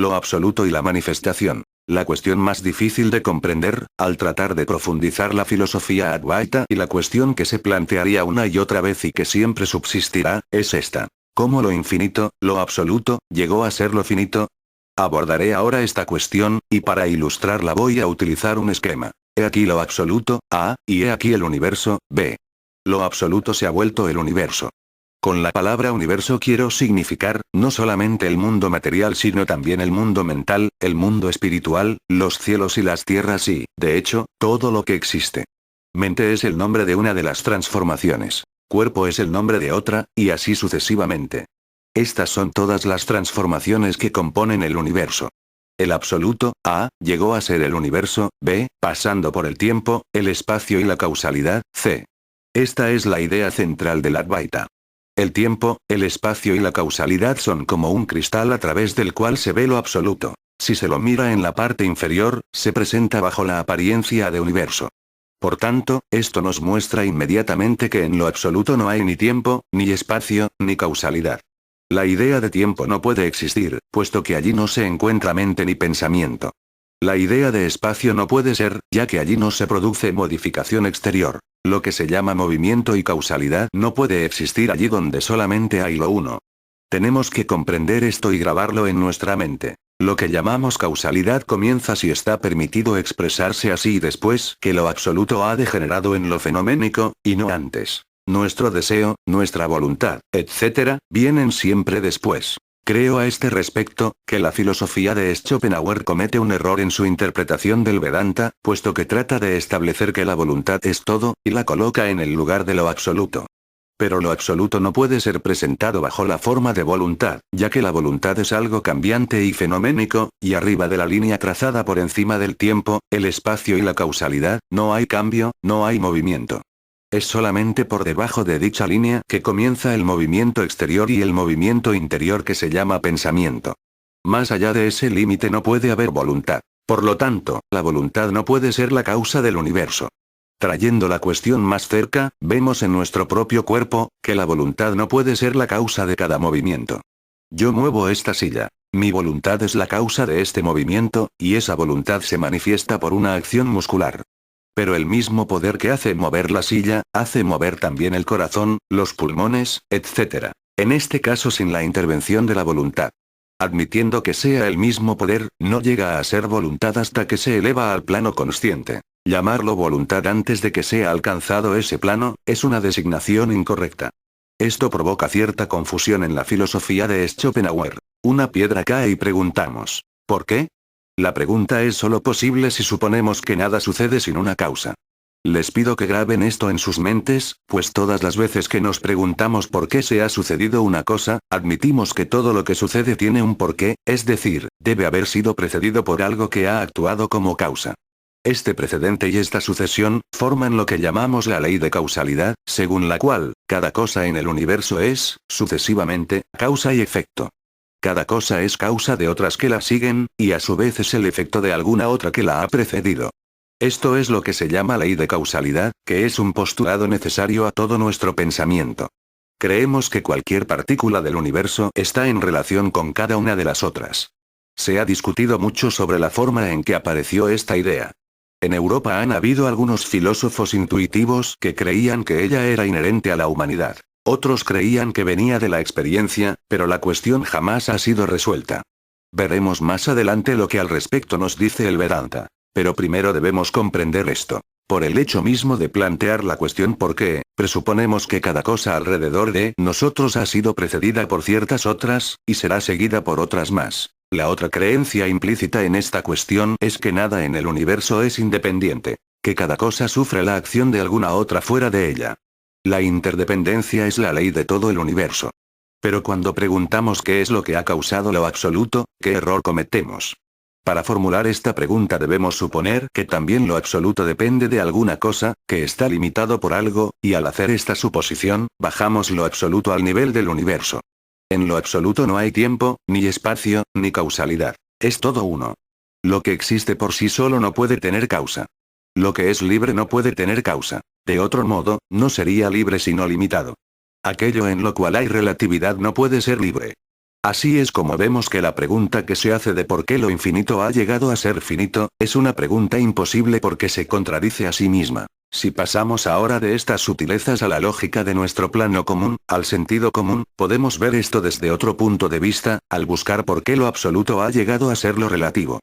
lo absoluto y la manifestación. La cuestión más difícil de comprender, al tratar de profundizar la filosofía Advaita y la cuestión que se plantearía una y otra vez y que siempre subsistirá, es esta. ¿Cómo lo infinito, lo absoluto, llegó a ser lo finito? Abordaré ahora esta cuestión, y para ilustrarla voy a utilizar un esquema. He aquí lo absoluto, A, y he aquí el universo, B. Lo absoluto se ha vuelto el universo. Con la palabra universo quiero significar, no solamente el mundo material sino también el mundo mental, el mundo espiritual, los cielos y las tierras y, de hecho, todo lo que existe. Mente es el nombre de una de las transformaciones. Cuerpo es el nombre de otra, y así sucesivamente. Estas son todas las transformaciones que componen el universo. El absoluto, A, llegó a ser el universo, B, pasando por el tiempo, el espacio y la causalidad, C. Esta es la idea central del Advaita. El tiempo, el espacio y la causalidad son como un cristal a través del cual se ve lo absoluto. Si se lo mira en la parte inferior, se presenta bajo la apariencia de universo. Por tanto, esto nos muestra inmediatamente que en lo absoluto no hay ni tiempo, ni espacio, ni causalidad. La idea de tiempo no puede existir, puesto que allí no se encuentra mente ni pensamiento. La idea de espacio no puede ser, ya que allí no se produce modificación exterior. Lo que se llama movimiento y causalidad no puede existir allí donde solamente hay lo uno. Tenemos que comprender esto y grabarlo en nuestra mente. Lo que llamamos causalidad comienza si está permitido expresarse así y después que lo absoluto ha degenerado en lo fenoménico, y no antes. Nuestro deseo, nuestra voluntad, etc., vienen siempre después. Creo a este respecto, que la filosofía de Schopenhauer comete un error en su interpretación del Vedanta, puesto que trata de establecer que la voluntad es todo, y la coloca en el lugar de lo absoluto. Pero lo absoluto no puede ser presentado bajo la forma de voluntad, ya que la voluntad es algo cambiante y fenoménico, y arriba de la línea trazada por encima del tiempo, el espacio y la causalidad, no hay cambio, no hay movimiento. Es solamente por debajo de dicha línea que comienza el movimiento exterior y el movimiento interior que se llama pensamiento. Más allá de ese límite no puede haber voluntad. Por lo tanto, la voluntad no puede ser la causa del universo. Trayendo la cuestión más cerca, vemos en nuestro propio cuerpo, que la voluntad no puede ser la causa de cada movimiento. Yo muevo esta silla. Mi voluntad es la causa de este movimiento, y esa voluntad se manifiesta por una acción muscular. Pero el mismo poder que hace mover la silla, hace mover también el corazón, los pulmones, etc. En este caso sin la intervención de la voluntad. Admitiendo que sea el mismo poder, no llega a ser voluntad hasta que se eleva al plano consciente. Llamarlo voluntad antes de que sea alcanzado ese plano, es una designación incorrecta. Esto provoca cierta confusión en la filosofía de Schopenhauer. Una piedra cae y preguntamos, ¿por qué? La pregunta es solo posible si suponemos que nada sucede sin una causa. Les pido que graben esto en sus mentes, pues todas las veces que nos preguntamos por qué se ha sucedido una cosa, admitimos que todo lo que sucede tiene un porqué, es decir, debe haber sido precedido por algo que ha actuado como causa. Este precedente y esta sucesión, forman lo que llamamos la ley de causalidad, según la cual, cada cosa en el universo es, sucesivamente, causa y efecto. Cada cosa es causa de otras que la siguen, y a su vez es el efecto de alguna otra que la ha precedido. Esto es lo que se llama ley de causalidad, que es un postulado necesario a todo nuestro pensamiento. Creemos que cualquier partícula del universo está en relación con cada una de las otras. Se ha discutido mucho sobre la forma en que apareció esta idea. En Europa han habido algunos filósofos intuitivos que creían que ella era inherente a la humanidad. Otros creían que venía de la experiencia, pero la cuestión jamás ha sido resuelta. Veremos más adelante lo que al respecto nos dice el Vedanta. Pero primero debemos comprender esto. Por el hecho mismo de plantear la cuestión por qué, presuponemos que cada cosa alrededor de nosotros ha sido precedida por ciertas otras, y será seguida por otras más. La otra creencia implícita en esta cuestión es que nada en el universo es independiente, que cada cosa sufre la acción de alguna otra fuera de ella. La interdependencia es la ley de todo el universo. Pero cuando preguntamos qué es lo que ha causado lo absoluto, ¿qué error cometemos? Para formular esta pregunta debemos suponer que también lo absoluto depende de alguna cosa, que está limitado por algo, y al hacer esta suposición, bajamos lo absoluto al nivel del universo. En lo absoluto no hay tiempo, ni espacio, ni causalidad. Es todo uno. Lo que existe por sí solo no puede tener causa. Lo que es libre no puede tener causa. De otro modo, no sería libre sino limitado. Aquello en lo cual hay relatividad no puede ser libre. Así es como vemos que la pregunta que se hace de por qué lo infinito ha llegado a ser finito, es una pregunta imposible porque se contradice a sí misma. Si pasamos ahora de estas sutilezas a la lógica de nuestro plano común, al sentido común, podemos ver esto desde otro punto de vista, al buscar por qué lo absoluto ha llegado a ser lo relativo.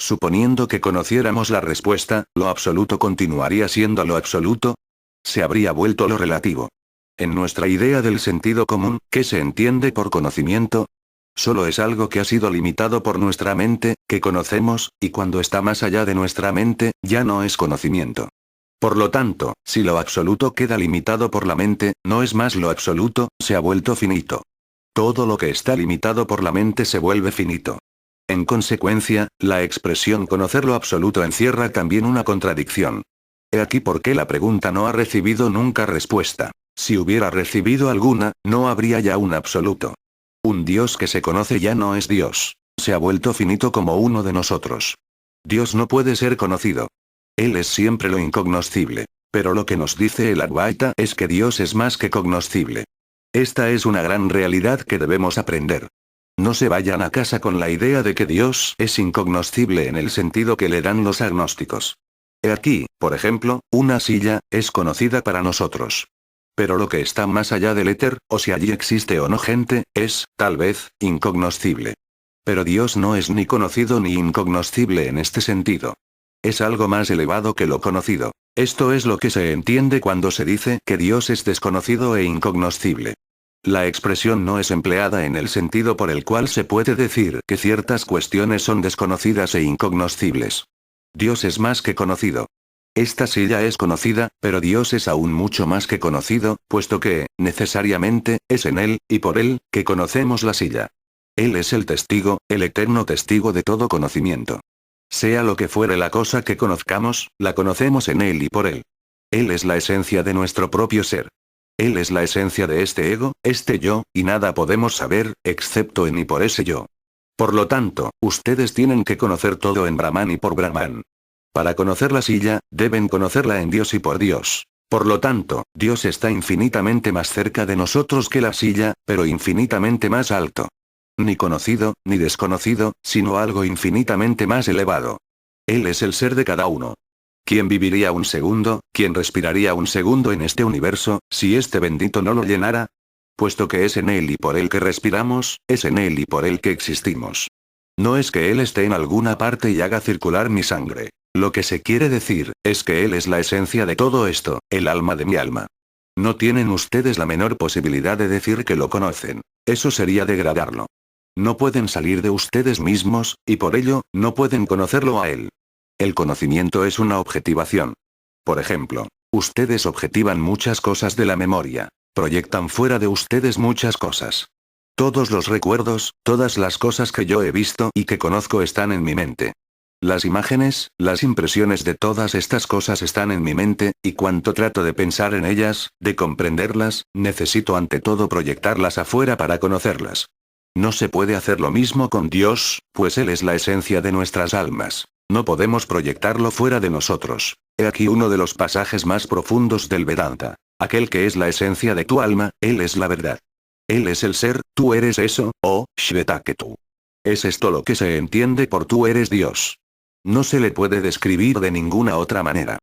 Suponiendo que conociéramos la respuesta, ¿lo absoluto continuaría siendo lo absoluto? Se habría vuelto lo relativo. En nuestra idea del sentido común, ¿qué se entiende por conocimiento? Solo es algo que ha sido limitado por nuestra mente, que conocemos, y cuando está más allá de nuestra mente, ya no es conocimiento. Por lo tanto, si lo absoluto queda limitado por la mente, no es más lo absoluto, se ha vuelto finito. Todo lo que está limitado por la mente se vuelve finito. En consecuencia, la expresión conocer lo absoluto encierra también una contradicción. He aquí por qué la pregunta no ha recibido nunca respuesta. Si hubiera recibido alguna, no habría ya un absoluto. Un Dios que se conoce ya no es Dios. Se ha vuelto finito como uno de nosotros. Dios no puede ser conocido. Él es siempre lo incognoscible. Pero lo que nos dice el Advaita es que Dios es más que cognoscible. Esta es una gran realidad que debemos aprender. No se vayan a casa con la idea de que Dios es incognoscible en el sentido que le dan los agnósticos. He aquí, por ejemplo, una silla, es conocida para nosotros. Pero lo que está más allá del éter, o si allí existe o no gente, es, tal vez, incognoscible. Pero Dios no es ni conocido ni incognoscible en este sentido. Es algo más elevado que lo conocido. Esto es lo que se entiende cuando se dice que Dios es desconocido e incognoscible. La expresión no es empleada en el sentido por el cual se puede decir que ciertas cuestiones son desconocidas e incognoscibles. Dios es más que conocido. Esta silla es conocida, pero Dios es aún mucho más que conocido, puesto que, necesariamente, es en Él, y por Él, que conocemos la silla. Él es el testigo, el eterno testigo de todo conocimiento. Sea lo que fuere la cosa que conozcamos, la conocemos en Él y por Él. Él es la esencia de nuestro propio ser. Él es la esencia de este ego, este yo, y nada podemos saber, excepto en y por ese yo. Por lo tanto, ustedes tienen que conocer todo en Brahman y por Brahman. Para conocer la silla, deben conocerla en Dios y por Dios. Por lo tanto, Dios está infinitamente más cerca de nosotros que la silla, pero infinitamente más alto. Ni conocido, ni desconocido, sino algo infinitamente más elevado. Él es el ser de cada uno. ¿Quién viviría un segundo, quién respiraría un segundo en este universo, si este bendito no lo llenara? Puesto que es en Él y por Él que respiramos, es en Él y por Él que existimos. No es que Él esté en alguna parte y haga circular mi sangre. Lo que se quiere decir, es que Él es la esencia de todo esto, el alma de mi alma. No tienen ustedes la menor posibilidad de decir que lo conocen. Eso sería degradarlo. No pueden salir de ustedes mismos, y por ello, no pueden conocerlo a Él. El conocimiento es una objetivación. Por ejemplo, ustedes objetivan muchas cosas de la memoria. Proyectan fuera de ustedes muchas cosas. Todos los recuerdos, todas las cosas que yo he visto y que conozco están en mi mente. Las imágenes, las impresiones de todas estas cosas están en mi mente, y cuanto trato de pensar en ellas, de comprenderlas, necesito ante todo proyectarlas afuera para conocerlas. No se puede hacer lo mismo con Dios, pues Él es la esencia de nuestras almas. No podemos proyectarlo fuera de nosotros. He aquí uno de los pasajes más profundos del Vedanta. Aquel que es la esencia de tu alma, Él es la verdad. Él es el ser, tú eres eso, oh, Shvetaketu. Es esto lo que se entiende por tú eres Dios. No se le puede describir de ninguna otra manera.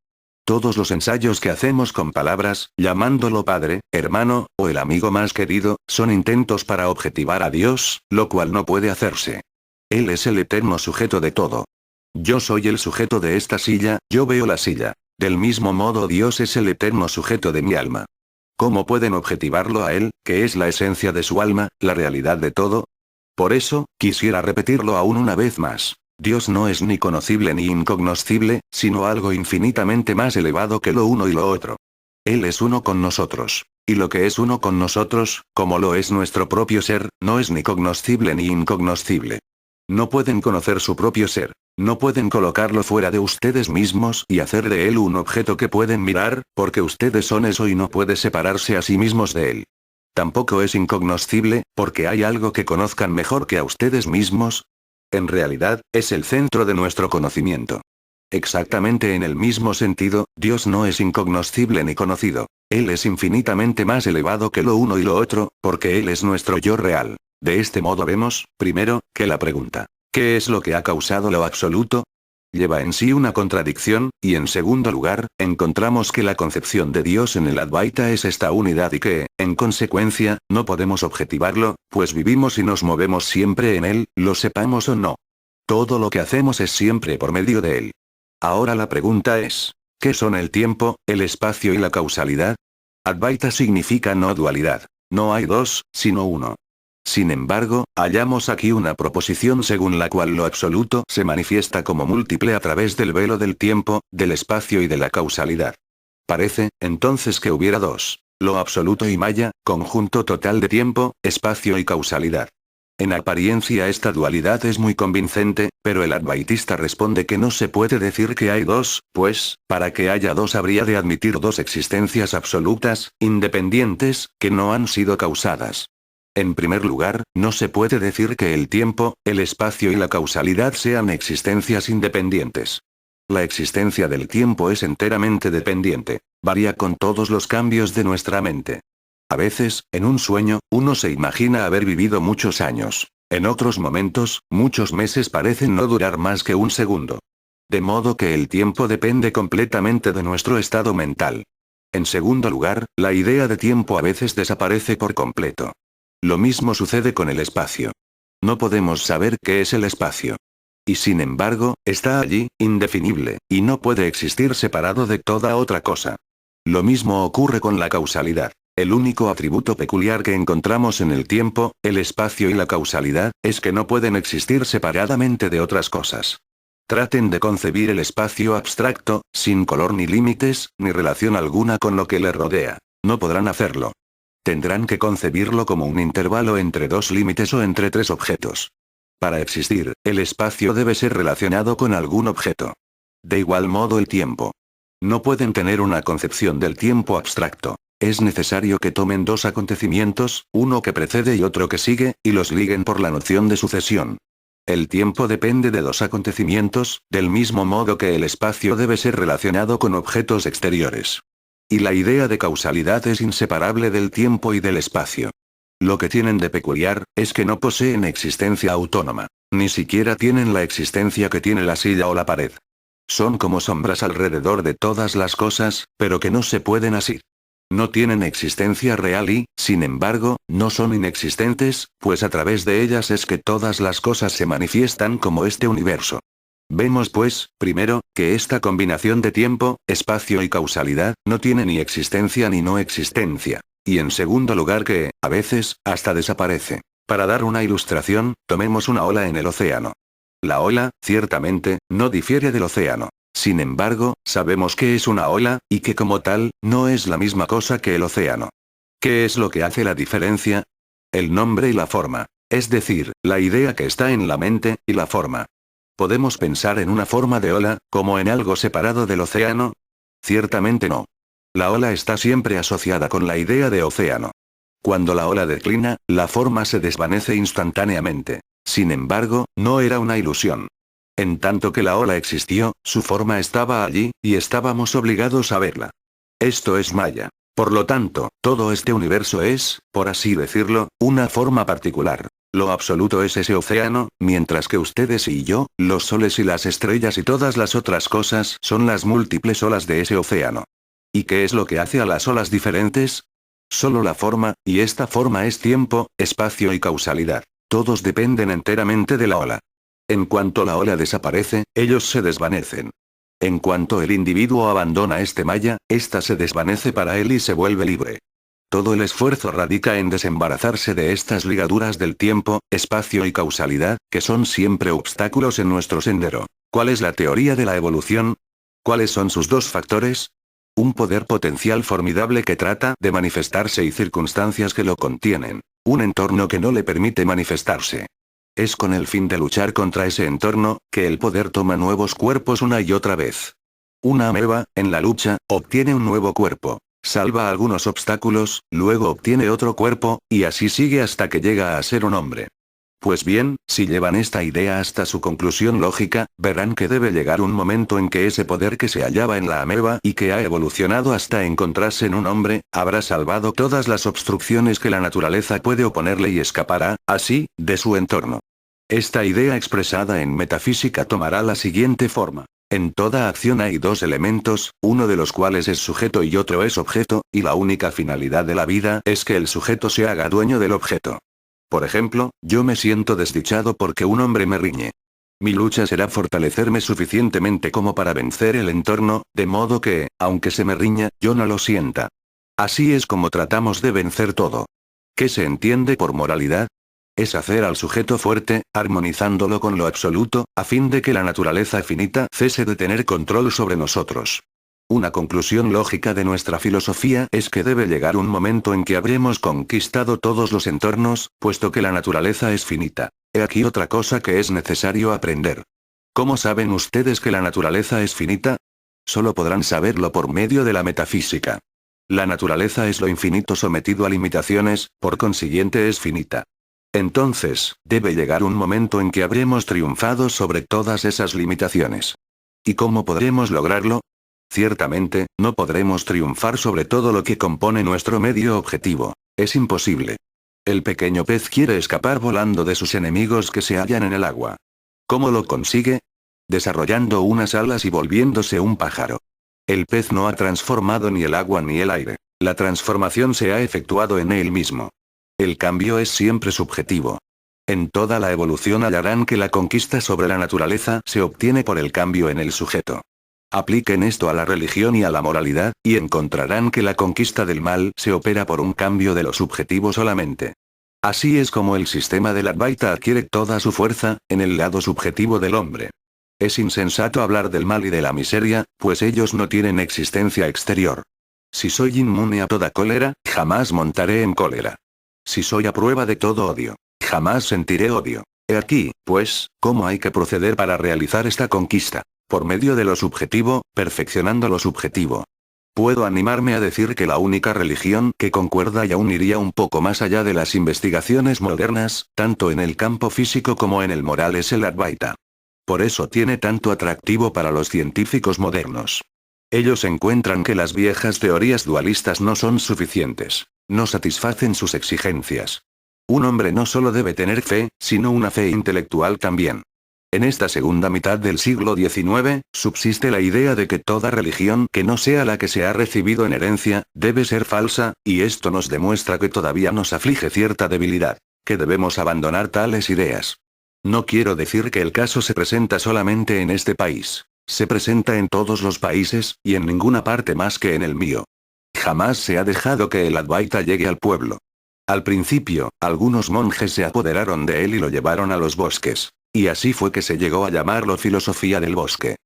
Todos los ensayos que hacemos con palabras, llamándolo padre, hermano, o el amigo más querido, son intentos para objetivar a Dios, lo cual no puede hacerse. Él es el eterno sujeto de todo. Yo soy el sujeto de esta silla, yo veo la silla. Del mismo modo Dios es el eterno sujeto de mi alma. ¿Cómo pueden objetivarlo a Él, que es la esencia de su alma, la realidad de todo? Por eso, quisiera repetirlo aún una vez más. Dios no es ni conocible ni incognoscible, sino algo infinitamente más elevado que lo uno y lo otro. Él es uno con nosotros. Y lo que es uno con nosotros, como lo es nuestro propio ser, no es ni cognoscible ni incognoscible. No pueden conocer su propio ser. No pueden colocarlo fuera de ustedes mismos y hacer de él un objeto que pueden mirar, porque ustedes son eso y no puede separarse a sí mismos de él. Tampoco es incognoscible, porque hay algo que conozcan mejor que a ustedes mismos. En realidad, es el centro de nuestro conocimiento. Exactamente en el mismo sentido, Dios no es incognoscible ni conocido. Él es infinitamente más elevado que lo uno y lo otro, porque Él es nuestro yo real. De este modo vemos, primero, que la pregunta, ¿qué es lo que ha causado lo absoluto?, lleva en sí una contradicción, y en segundo lugar, encontramos que la concepción de Dios en el Advaita es esta unidad y que, en consecuencia, no podemos objetivarlo, pues vivimos y nos movemos siempre en él, lo sepamos o no. Todo lo que hacemos es siempre por medio de él. Ahora la pregunta es, ¿qué son el tiempo, el espacio y la causalidad? Advaita significa no dualidad. No hay dos, sino uno. Sin embargo, hallamos aquí una proposición según la cual lo absoluto se manifiesta como múltiple a través del velo del tiempo, del espacio y de la causalidad. Parece, entonces, que hubiera dos: lo absoluto y Maya, conjunto total de tiempo, espacio y causalidad. En apariencia esta dualidad es muy convincente, pero el advaitista responde que no se puede decir que hay dos, pues, para que haya dos habría de admitir dos existencias absolutas, independientes, que no han sido causadas. En primer lugar, no se puede decir que el tiempo, el espacio y la causalidad sean existencias independientes. La existencia del tiempo es enteramente dependiente, varía con todos los cambios de nuestra mente. A veces, en un sueño, uno se imagina haber vivido muchos años. En otros momentos, muchos meses parecen no durar más que un segundo. De modo que el tiempo depende completamente de nuestro estado mental. En segundo lugar, la idea de tiempo a veces desaparece por completo. Lo mismo sucede con el espacio. No podemos saber qué es el espacio. Y sin embargo, está allí, indefinible, y no puede existir separado de toda otra cosa. Lo mismo ocurre con la causalidad. El único atributo peculiar que encontramos en el tiempo, el espacio y la causalidad, es que no pueden existir separadamente de otras cosas. Traten de concebir el espacio abstracto, sin color ni límites, ni relación alguna con lo que le rodea. No podrán hacerlo. Tendrán que concebirlo como un intervalo entre dos límites o entre tres objetos. Para existir, el espacio debe ser relacionado con algún objeto. De igual modo el tiempo. No pueden tener una concepción del tiempo abstracto. Es necesario que tomen dos acontecimientos, uno que precede y otro que sigue, y los liguen por la noción de sucesión. El tiempo depende de dos acontecimientos, del mismo modo que el espacio debe ser relacionado con objetos exteriores. Y la idea de causalidad es inseparable del tiempo y del espacio. Lo que tienen de peculiar, es que no poseen existencia autónoma. Ni siquiera tienen la existencia que tiene la silla o la pared. Son como sombras alrededor de todas las cosas, pero que no se pueden asir. No tienen existencia real y, sin embargo, no son inexistentes, pues a través de ellas es que todas las cosas se manifiestan como este universo. Vemos pues, primero, que esta combinación de tiempo, espacio y causalidad, no tiene ni existencia ni no existencia. Y en segundo lugar que, a veces, hasta desaparece. Para dar una ilustración, tomemos una ola en el océano. La ola, ciertamente, no difiere del océano. Sin embargo, sabemos que es una ola, y que como tal, no es la misma cosa que el océano. ¿Qué es lo que hace la diferencia? El nombre y la forma. Es decir, la idea que está en la mente, y la forma. ¿Podemos pensar en una forma de ola, como en algo separado del océano? Ciertamente no. La ola está siempre asociada con la idea de océano. Cuando la ola declina, la forma se desvanece instantáneamente. Sin embargo, no era una ilusión. En tanto que la ola existió, su forma estaba allí, y estábamos obligados a verla. Esto es Maya. Por lo tanto, todo este universo es, por así decirlo, una forma particular. Lo absoluto es ese océano, mientras que ustedes y yo, los soles y las estrellas y todas las otras cosas son las múltiples olas de ese océano. ¿Y qué es lo que hace a las olas diferentes? Solo la forma, y esta forma es tiempo, espacio y causalidad. Todos dependen enteramente de la ola. En cuanto la ola desaparece, ellos se desvanecen. En cuanto el individuo abandona este maya, ésta se desvanece para él y se vuelve libre. Todo el esfuerzo radica en desembarazarse de estas ligaduras del tiempo, espacio y causalidad, que son siempre obstáculos en nuestro sendero. ¿Cuál es la teoría de la evolución? ¿Cuáles son sus dos factores? Un poder potencial formidable que trata de manifestarse y circunstancias que lo contienen. Un entorno que no le permite manifestarse. Es con el fin de luchar contra ese entorno, que el poder toma nuevos cuerpos una y otra vez. Una ameba, en la lucha, obtiene un nuevo cuerpo. Salva algunos obstáculos, luego obtiene otro cuerpo, y así sigue hasta que llega a ser un hombre. Pues bien, si llevan esta idea hasta su conclusión lógica, verán que debe llegar un momento en que ese poder que se hallaba en la ameba y que ha evolucionado hasta encontrarse en un hombre, habrá salvado todas las obstrucciones que la naturaleza puede oponerle y escapará, así, de su entorno. Esta idea expresada en metafísica tomará la siguiente forma. En toda acción hay dos elementos, uno de los cuales es sujeto y otro es objeto, y la única finalidad de la vida es que el sujeto se haga dueño del objeto. Por ejemplo, yo me siento desdichado porque un hombre me riñe. Mi lucha será fortalecerme suficientemente como para vencer el entorno, de modo que, aunque se me riña, yo no lo sienta. Así es como tratamos de vencer todo. ¿Qué se entiende por moralidad? Es hacer al sujeto fuerte, armonizándolo con lo absoluto, a fin de que la naturaleza finita cese de tener control sobre nosotros. Una conclusión lógica de nuestra filosofía es que debe llegar un momento en que habremos conquistado todos los entornos, puesto que la naturaleza es finita. He aquí otra cosa que es necesario aprender. ¿Cómo saben ustedes que la naturaleza es finita? Solo podrán saberlo por medio de la metafísica. La naturaleza es lo infinito sometido a limitaciones, por consiguiente es finita. Entonces, debe llegar un momento en que habremos triunfado sobre todas esas limitaciones. ¿Y cómo podremos lograrlo? Ciertamente, no podremos triunfar sobre todo lo que compone nuestro medio objetivo. Es imposible. El pequeño pez quiere escapar volando de sus enemigos que se hallan en el agua. ¿Cómo lo consigue? Desarrollando unas alas y volviéndose un pájaro. El pez no ha transformado ni el agua ni el aire. La transformación se ha efectuado en él mismo. El cambio es siempre subjetivo. En toda la evolución hallarán que la conquista sobre la naturaleza se obtiene por el cambio en el sujeto. Apliquen esto a la religión y a la moralidad, y encontrarán que la conquista del mal se opera por un cambio de lo subjetivo solamente. Así es como el sistema del Advaita adquiere toda su fuerza, en el lado subjetivo del hombre. Es insensato hablar del mal y de la miseria, pues ellos no tienen existencia exterior. Si soy inmune a toda cólera, jamás montaré en cólera. Si soy a prueba de todo odio, jamás sentiré odio. He aquí, pues, cómo hay que proceder para realizar esta conquista. Por medio de lo subjetivo, perfeccionando lo subjetivo. Puedo animarme a decir que la única religión que concuerda y aún iría un poco más allá de las investigaciones modernas, tanto en el campo físico como en el moral, es el Advaita. Por eso tiene tanto atractivo para los científicos modernos. Ellos encuentran que las viejas teorías dualistas no son suficientes, no satisfacen sus exigencias. Un hombre no solo debe tener fe, sino una fe intelectual también. En esta segunda mitad del siglo XIX, subsiste la idea de que toda religión que no sea la que se ha recibido en herencia, debe ser falsa, y esto nos demuestra que todavía nos aflige cierta debilidad, que debemos abandonar tales ideas. No quiero decir que el caso se presenta solamente en este país. Se presenta en todos los países, y en ninguna parte más que en el mío. Jamás se ha dejado que el Advaita llegue al pueblo. Al principio, algunos monjes se apoderaron de él y lo llevaron a los bosques. Y así fue que se llegó a llamarlo filosofía del bosque.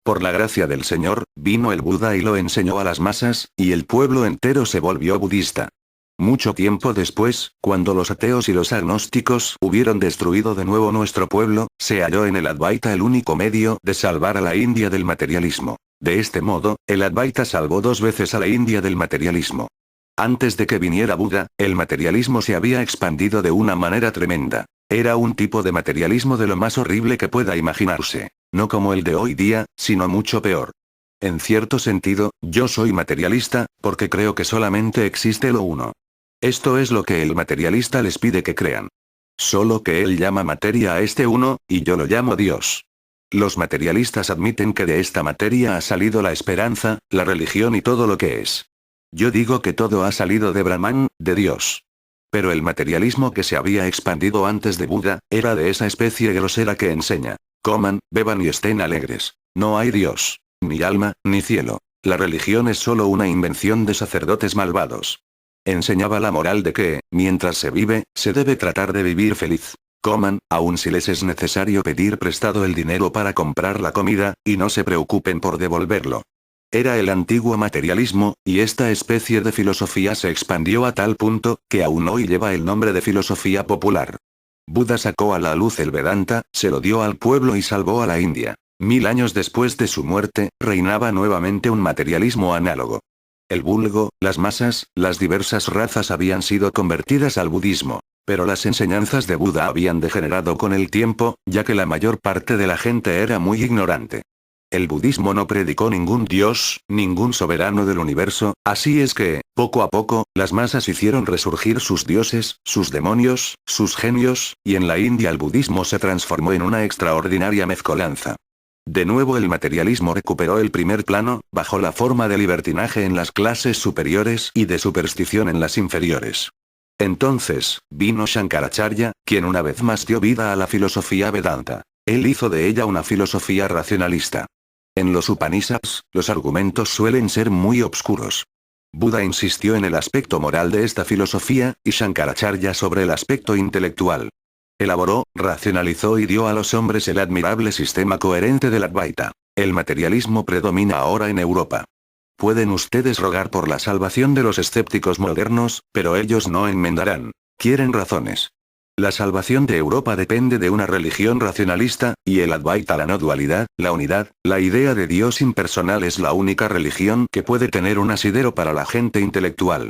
Por la gracia del Señor, vino el Buda y lo enseñó a las masas, y el pueblo entero se volvió budista. Mucho tiempo después, cuando los ateos y los agnósticos hubieron destruido de nuevo nuestro pueblo, se halló en el Advaita el único medio de salvar a la India del materialismo. De este modo, el Advaita salvó 2 veces a la India del materialismo. Antes de que viniera Buda, el materialismo se había expandido de una manera tremenda. Era un tipo de materialismo de lo más horrible que pueda imaginarse. No como el de hoy día, sino mucho peor. En cierto sentido, yo soy materialista, porque creo que solamente existe lo uno. Esto es lo que el materialista les pide que crean. Solo que él llama materia a este uno, y yo lo llamo Dios. Los materialistas admiten que de esta materia ha salido la esperanza, la religión y todo lo que es. Yo digo que todo ha salido de Brahman, de Dios. Pero el materialismo que se había expandido antes de Buda, era de esa especie grosera que enseña: coman, beban y estén alegres. No hay Dios, ni alma, ni cielo. La religión es solo una invención de sacerdotes malvados. Enseñaba la moral de que, mientras se vive, se debe tratar de vivir feliz. Coman, aun si les es necesario pedir prestado el dinero para comprar la comida, y no se preocupen por devolverlo. Era el antiguo materialismo, y esta especie de filosofía se expandió a tal punto, que aún hoy lleva el nombre de filosofía popular. Buda sacó a la luz el Vedanta, se lo dio al pueblo y salvó a la India. 1000 años después de su muerte, reinaba nuevamente un materialismo análogo. El vulgo, las masas, las diversas razas habían sido convertidas al budismo. Pero las enseñanzas de Buda habían degenerado con el tiempo, ya que la mayor parte de la gente era muy ignorante. El budismo no predicó ningún dios, ningún soberano del universo, así es que, poco a poco, las masas hicieron resurgir sus dioses, sus demonios, sus genios, y en la India el budismo se transformó en una extraordinaria mezcolanza. De nuevo el materialismo recuperó el primer plano, bajo la forma de libertinaje en las clases superiores y de superstición en las inferiores. Entonces, vino Shankaracharya, quien una vez más dio vida a la filosofía Vedanta. Él hizo de ella una filosofía racionalista. En los Upanishads, los argumentos suelen ser muy obscuros. Buda insistió en el aspecto moral de esta filosofía, y Shankaracharya sobre el aspecto intelectual. Elaboró, racionalizó y dio a los hombres el admirable sistema coherente del Advaita. El materialismo predomina ahora en Europa. Pueden ustedes rogar por la salvación de los escépticos modernos, pero ellos no enmendarán. Quieren razones. La salvación de Europa depende de una religión racionalista, y el Advaita, la no dualidad, la unidad, la idea de Dios impersonal es la única religión que puede tener un asidero para la gente intelectual.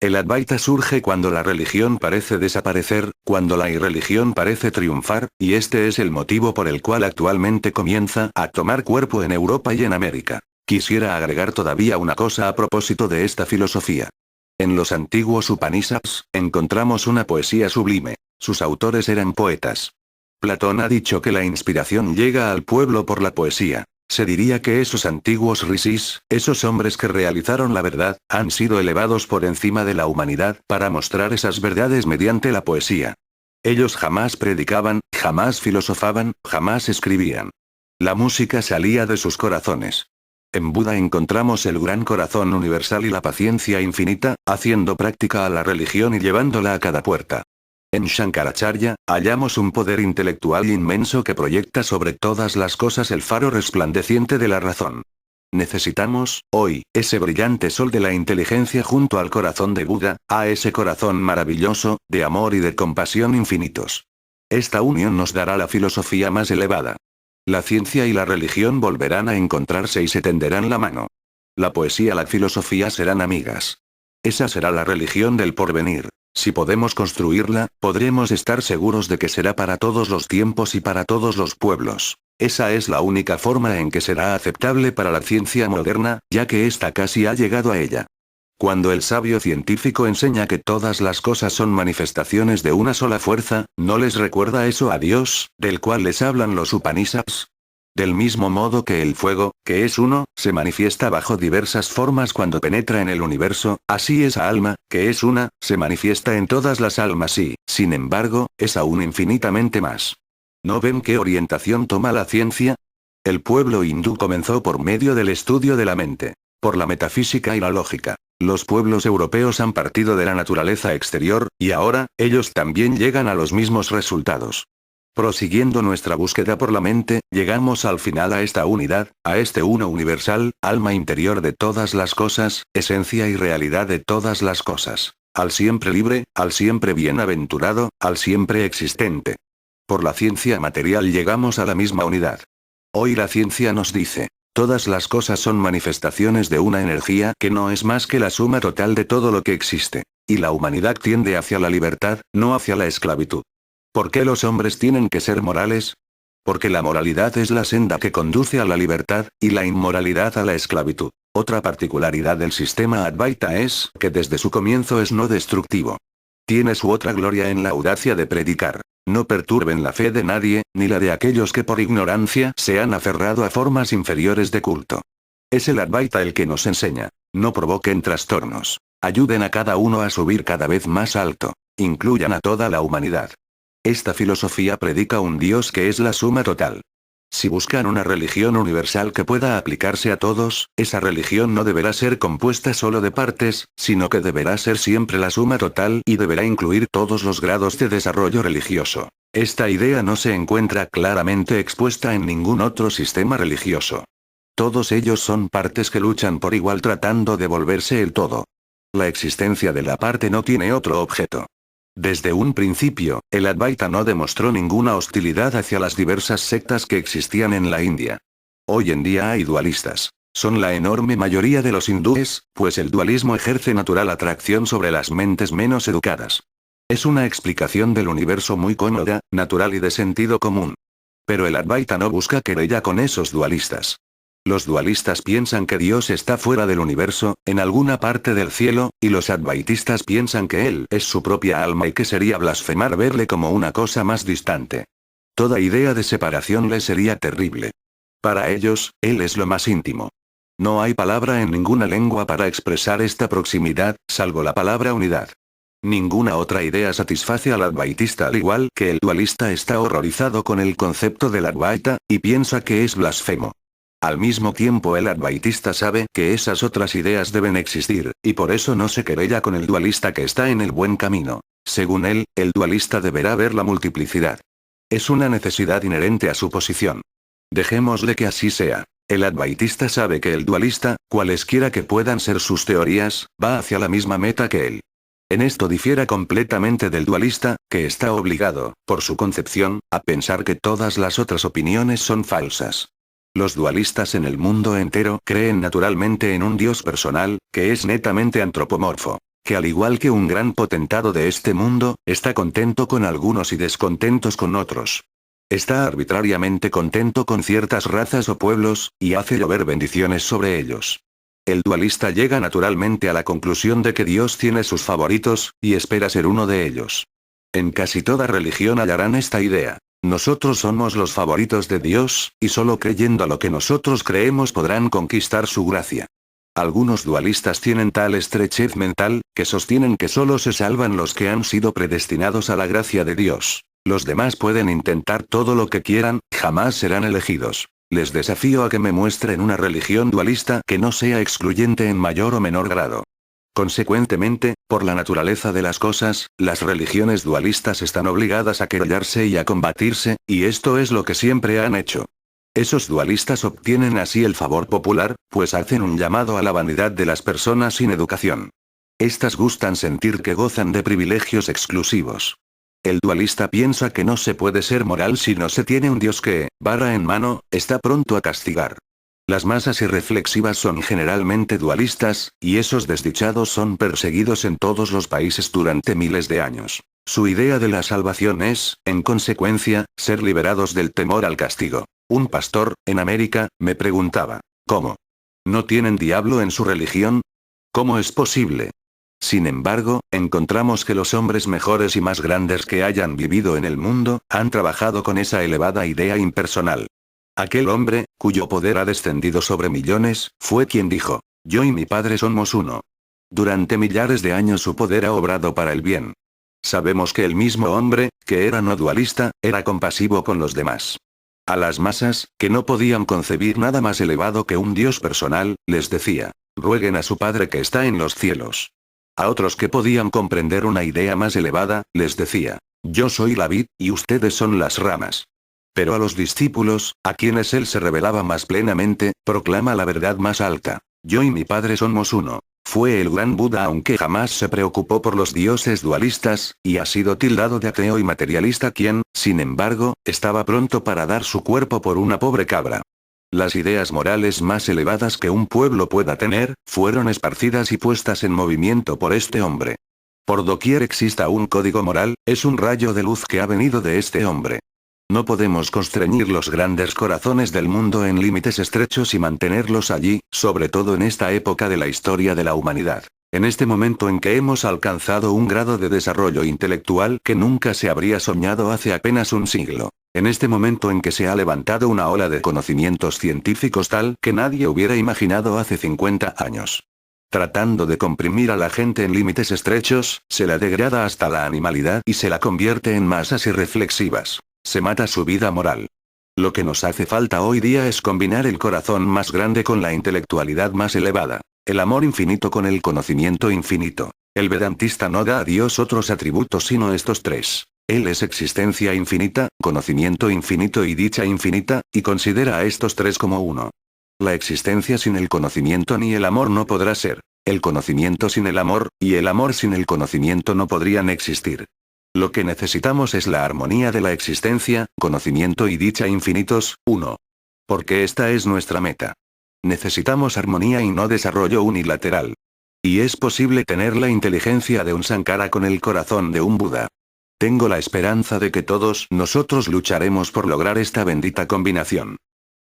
El Advaita surge cuando la religión parece desaparecer, cuando la irreligión parece triunfar, y este es el motivo por el cual actualmente comienza a tomar cuerpo en Europa y en América. Quisiera agregar todavía una cosa a propósito de esta filosofía. En los antiguos Upanishads, encontramos una poesía sublime. Sus autores eran poetas. Platón ha dicho que la inspiración llega al pueblo por la poesía. Se diría que esos antiguos rishis, esos hombres que realizaron la verdad, han sido elevados por encima de la humanidad para mostrar esas verdades mediante la poesía. Ellos jamás predicaban, jamás filosofaban, jamás escribían. La música salía de sus corazones. En Buda encontramos el gran corazón universal y la paciencia infinita, haciendo práctica a la religión y llevándola a cada puerta. En Shankaracharya, hallamos un poder intelectual inmenso que proyecta sobre todas las cosas el faro resplandeciente de la razón. Necesitamos, hoy, ese brillante sol de la inteligencia junto al corazón de Buda, a ese corazón maravilloso, de amor y de compasión infinitos. Esta unión nos dará la filosofía más elevada. La ciencia y la religión volverán a encontrarse y se tenderán la mano. La poesía y la filosofía serán amigas. Esa será la religión del porvenir. Si podemos construirla, podremos estar seguros de que será para todos los tiempos y para todos los pueblos. Esa es la única forma en que será aceptable para la ciencia moderna, ya que ésta casi ha llegado a ella. Cuando el sabio científico enseña que todas las cosas son manifestaciones de una sola fuerza, ¿no les recuerda eso a Dios, del cual les hablan los Upanishads? Del mismo modo que el fuego, que es uno, se manifiesta bajo diversas formas cuando penetra en el universo, así esa alma, que es una, se manifiesta en todas las almas y, sin embargo, es aún infinitamente más. ¿No ven qué orientación toma la ciencia? El pueblo hindú comenzó por medio del estudio de la mente, por la metafísica y la lógica. Los pueblos europeos han partido de la naturaleza exterior, y ahora, ellos también llegan a los mismos resultados. Prosiguiendo nuestra búsqueda por la mente, llegamos al final a esta unidad, a este uno universal, alma interior de todas las cosas, esencia y realidad de todas las cosas. Al siempre libre, al siempre bienaventurado, al siempre existente. Por la ciencia material llegamos a la misma unidad. Hoy la ciencia nos dice: todas las cosas son manifestaciones de una energía que no es más que la suma total de todo lo que existe. Y la humanidad tiende hacia la libertad, no hacia la esclavitud. ¿Por qué los hombres tienen que ser morales? Porque la moralidad es la senda que conduce a la libertad, y la inmoralidad a la esclavitud. Otra particularidad del sistema Advaita es que desde su comienzo es no destructivo. Tiene su otra gloria en la audacia de predicar. No perturben la fe de nadie, ni la de aquellos que por ignorancia se han aferrado a formas inferiores de culto. Es el Advaita el que nos enseña: no provoquen trastornos. Ayuden a cada uno a subir cada vez más alto. Incluyan a toda la humanidad. Esta filosofía predica un Dios que es la suma total. Si buscan una religión universal que pueda aplicarse a todos, esa religión no deberá ser compuesta solo de partes, sino que deberá ser siempre la suma total y deberá incluir todos los grados de desarrollo religioso. Esta idea no se encuentra claramente expuesta en ningún otro sistema religioso. Todos ellos son partes que luchan por igual tratando de volverse el todo. La existencia de la parte no tiene otro objeto. Desde un principio, el Advaita no demostró ninguna hostilidad hacia las diversas sectas que existían en la India. Hoy en día hay dualistas. Son la enorme mayoría de los hindúes, pues el dualismo ejerce natural atracción sobre las mentes menos educadas. Es una explicación del universo muy cómoda, natural y de sentido común. Pero el Advaita no busca querella con esos dualistas. Los dualistas piensan que Dios está fuera del universo, en alguna parte del cielo, y los advaitistas piensan que Él es su propia alma y que sería blasfemar verle como una cosa más distante. Toda idea de separación les sería terrible. Para ellos, Él es lo más íntimo. No hay palabra en ninguna lengua para expresar esta proximidad, salvo la palabra unidad. Ninguna otra idea satisface al advaitista al igual que el dualista está horrorizado con el concepto del Advaita, y piensa que es blasfemo. Al mismo tiempo el advaitista sabe que esas otras ideas deben existir, y por eso no se querella con el dualista que está en el buen camino. Según él, el dualista deberá ver la multiplicidad. Es una necesidad inherente a su posición. Dejémosle que así sea. El advaitista sabe que el dualista, cualesquiera que puedan ser sus teorías, va hacia la misma meta que él. En esto difiere completamente del dualista, que está obligado, por su concepción, a pensar que todas las otras opiniones son falsas. Los dualistas en el mundo entero creen naturalmente en un Dios personal, que es netamente antropomorfo, que al igual que un gran potentado de este mundo, está contento con algunos y descontentos con otros. Está arbitrariamente contento con ciertas razas o pueblos, y hace llover bendiciones sobre ellos. El dualista llega naturalmente a la conclusión de que Dios tiene sus favoritos, y espera ser uno de ellos. En casi toda religión hallarán esta idea. Nosotros somos los favoritos de Dios, y solo creyendo a lo que nosotros creemos podrán conquistar su gracia. Algunos dualistas tienen tal estrechez mental, que sostienen que solo se salvan los que han sido predestinados a la gracia de Dios. Los demás pueden intentar todo lo que quieran, jamás serán elegidos. Les desafío a que me muestren una religión dualista que no sea excluyente en mayor o menor grado. Consecuentemente, por la naturaleza de las cosas, las religiones dualistas están obligadas a querellarse y a combatirse, y esto es lo que siempre han hecho. Esos dualistas obtienen así el favor popular, pues hacen un llamado a la vanidad de las personas sin educación. Estas gustan sentir que gozan de privilegios exclusivos. El dualista piensa que no se puede ser moral si no se tiene un Dios que, vara en mano, está pronto a castigar. Las masas irreflexivas son generalmente dualistas, y esos desdichados son perseguidos en todos los países durante miles de años. Su idea de la salvación es, en consecuencia, ser liberados del temor al castigo. Un pastor, en América, me preguntaba, ¿cómo? ¿No tienen diablo en su religión? ¿Cómo es posible? Sin embargo, encontramos que los hombres mejores y más grandes que hayan vivido en el mundo, han trabajado con esa elevada idea impersonal. Aquel hombre, cuyo poder ha descendido sobre millones, fue quien dijo, yo y mi padre somos uno. Durante millares de años su poder ha obrado para el bien. Sabemos que el mismo hombre, que era no dualista, era compasivo con los demás. A las masas, que no podían concebir nada más elevado que un Dios personal, les decía, rueguen a su Padre que está en los cielos. A otros que podían comprender una idea más elevada, les decía, yo soy la vid, y ustedes son las ramas. Pero a los discípulos, a quienes él se revelaba más plenamente, proclama la verdad más alta, yo y mi Padre somos uno. Fue el gran Buda aunque jamás se preocupó por los dioses dualistas, y ha sido tildado de ateo y materialista quien, sin embargo, estaba pronto para dar su cuerpo por una pobre cabra. Las ideas morales más elevadas que un pueblo pueda tener, fueron esparcidas y puestas en movimiento por este hombre. Por doquier exista un código moral, es un rayo de luz que ha venido de este hombre. No podemos constreñir los grandes corazones del mundo en límites estrechos y mantenerlos allí, sobre todo en esta época de la historia de la humanidad. En este momento en que hemos alcanzado un grado de desarrollo intelectual que nunca se habría soñado hace apenas un siglo. En este momento en que se ha levantado una ola de conocimientos científicos tal que nadie hubiera imaginado hace 50 años. Tratando de comprimir a la gente en límites estrechos, se la degrada hasta la animalidad y se la convierte en masas irreflexivas. Se mata su vida moral. Lo que nos hace falta hoy día es combinar el corazón más grande con la intelectualidad más elevada. El amor infinito con el conocimiento infinito. El vedantista no da a Dios otros atributos sino estos tres. Él es existencia infinita, conocimiento infinito y dicha infinita, y considera a estos tres como uno. La existencia sin el conocimiento ni el amor no podrá ser. El conocimiento sin el amor, y el amor sin el conocimiento no podrían existir. Lo que necesitamos es la armonía de la existencia, conocimiento y dicha infinitos, uno. Porque esta es nuestra meta. Necesitamos armonía y no desarrollo unilateral. Y es posible tener la inteligencia de un Sankara con el corazón de un Buda. Tengo la esperanza de que todos nosotros lucharemos por lograr esta bendita combinación.